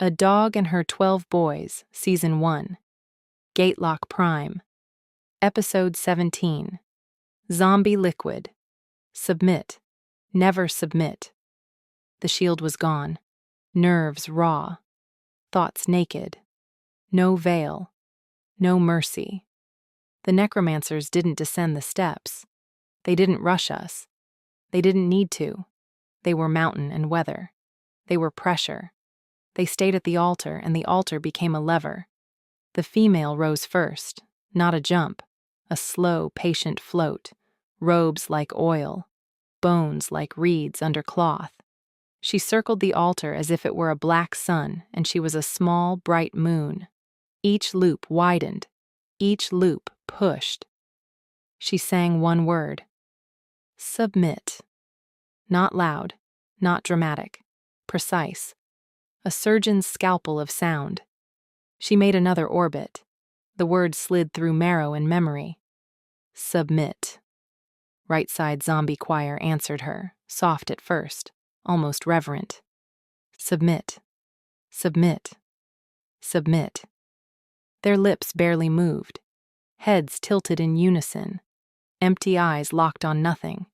A Dog and Her 12 Boys, Season 1. Gatelock Prime. Episode 17. Zombie Liquid. Submit. Never submit. The shield was gone. Nerves raw. Thoughts naked. No veil. No mercy. The Necromancers didn't descend the steps. They didn't rush us. They didn't need to. They were mountain and weather. They were pressure. They stayed at the altar, and the altar became a lever. The female rose first, not a jump, a slow, patient float, robes like oil, bones like reeds under cloth. She circled the altar as if it were a black sun, and she was a small, bright moon. Each loop widened, each loop pushed. She sang one word. Submit. Not loud, not dramatic, precise. A surgeon's scalpel of sound. She made another orbit. The word slid through marrow and memory. Submit. Right side zombie choir answered her, soft at first, almost reverent. Submit. Submit. Submit. Their lips barely moved. Heads tilted in unison. Empty eyes locked on nothing.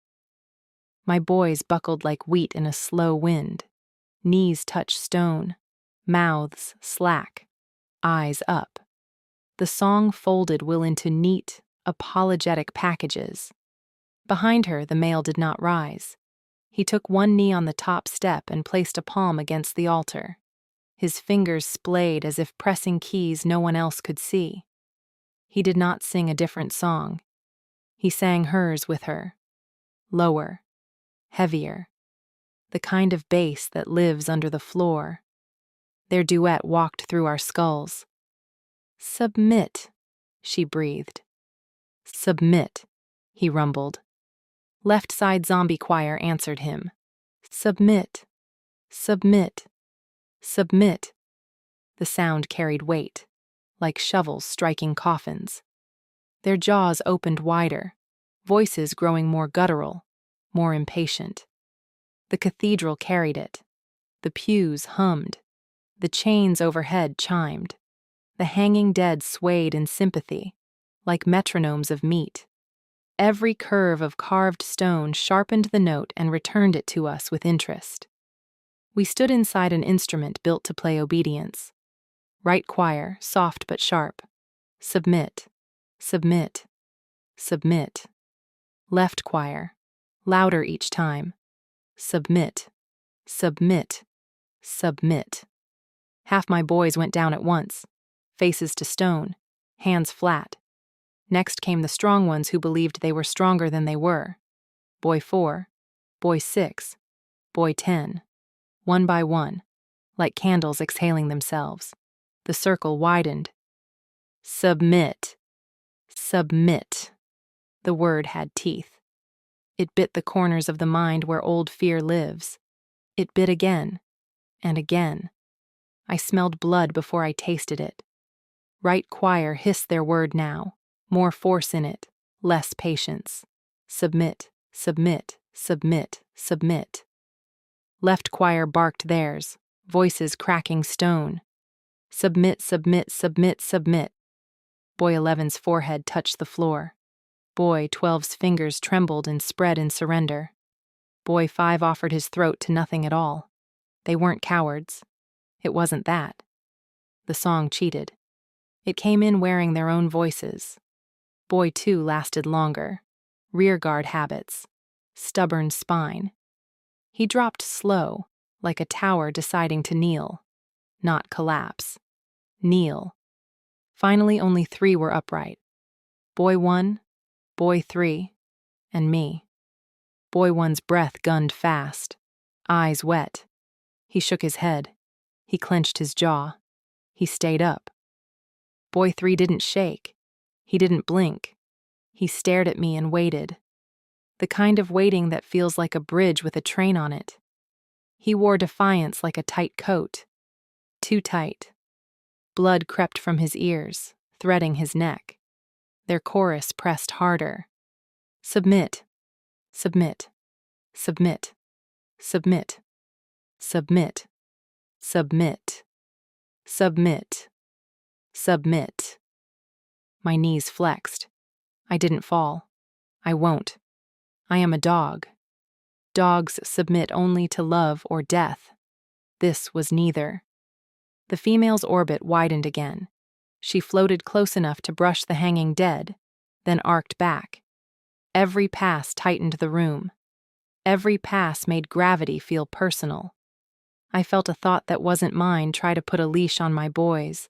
My boys buckled like wheat in a slow wind. Knees touch stone, mouths slack, eyes up. The song folded Will into neat, apologetic packages. Behind her, the male did not rise. He took one knee on the top step and placed a palm against the altar. His fingers splayed as if pressing keys no one else could see. He did not sing a different song. He sang hers with her. Lower, heavier. The kind of bass that lives under the floor. Their duet walked through our skulls. Submit, she breathed. Submit, he rumbled. Left side zombie choir answered him. Submit, submit, submit. The sound carried weight, like shovels striking coffins. Their jaws opened wider, voices growing more guttural, more impatient. The cathedral carried it. The pews hummed. The chains overhead chimed. The hanging dead swayed in sympathy, like metronomes of meat. Every curve of carved stone sharpened the note and returned it to us with interest. We stood inside an instrument built to play obedience. Right choir, soft but sharp. Submit, submit, submit. Left choir, louder each time. Submit, submit, submit. Half my boys went down at once, faces to stone, hands flat. Next came the strong ones who believed they were stronger than they were. Boy 4, boy 6, boy 10. One by one, like candles exhaling themselves. The circle widened. Submit, submit. The word had teeth. It bit the corners of the mind where old fear lives. It bit again, and again. I smelled blood before I tasted it. Right choir hissed their word now, more force in it, less patience. Submit, submit, submit, submit. Left choir barked theirs, voices cracking stone. Submit, submit, submit, submit. Boy 11's forehead touched the floor. Boy 12's fingers trembled and spread in surrender. Boy 5 offered his throat to nothing at all. They weren't cowards. It wasn't that. The song cheated. It came in wearing their own voices. Boy 2 lasted longer. Rearguard habits. Stubborn spine. He dropped slow, like a tower deciding to kneel. Not collapse. Kneel. Finally, only 3 were upright. Boy 1, Boy 3, and me. Boy 1's breath gunned fast, eyes wet. He shook his head. He clenched his jaw. He stayed up. Boy 3 didn't shake. He didn't blink. He stared at me and waited. The kind of waiting that feels like a bridge with a train on it. He wore defiance like a tight coat. Too tight. Blood crept from his ears, threading his neck. Their chorus pressed harder. Submit, submit, submit, submit, submit, submit. Submit. Submit. My knees flexed. I didn't fall. I won't. I am a dog. Dogs submit only to love or death. This was neither. The female's orbit widened again. She floated close enough to brush the hanging dead, then arced back. Every pass tightened the room. Every pass made gravity feel personal. I felt a thought that wasn't mine try to put a leash on my boys.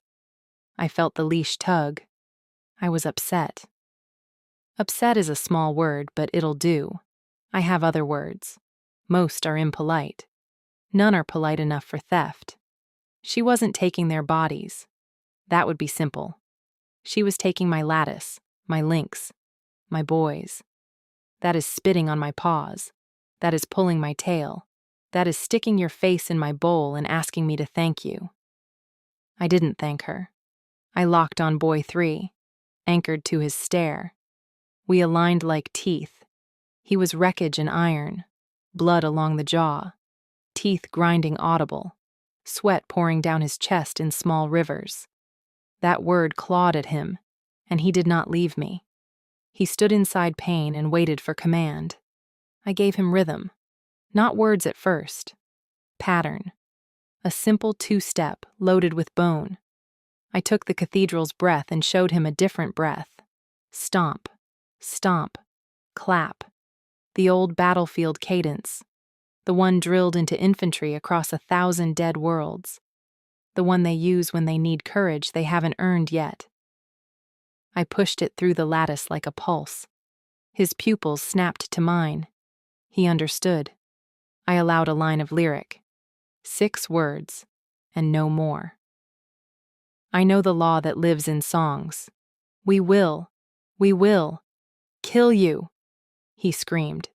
I felt the leash tug. I was upset. Upset is a small word, but it'll do. I have other words. Most are impolite. None are polite enough for theft. She wasn't taking their bodies. That would be simple. She was taking my lattice, my links, my boys. That is spitting on my paws. That is pulling my tail. That is sticking your face in my bowl and asking me to thank you. I didn't thank her. I locked on boy 3, anchored to his stare. We aligned like teeth. He was wreckage and iron, blood along the jaw, teeth grinding audible, sweat pouring down his chest in small rivers. That word clawed at him, and he did not leave me. He stood inside pain and waited for command. I gave him rhythm. Not words at first. Pattern. A simple 2-step loaded with bone. I took the cathedral's breath and showed him a different breath. Stomp. Stomp. Clap. The old battlefield cadence. The one drilled into infantry across 1,000 dead worlds. The one they use when they need courage they haven't earned yet. I pushed it through the lattice like a pulse. His pupils snapped to mine. He understood. I allowed a line of lyric. 6 words, and no more. I know the law that lives in songs. We will kill you, he screamed.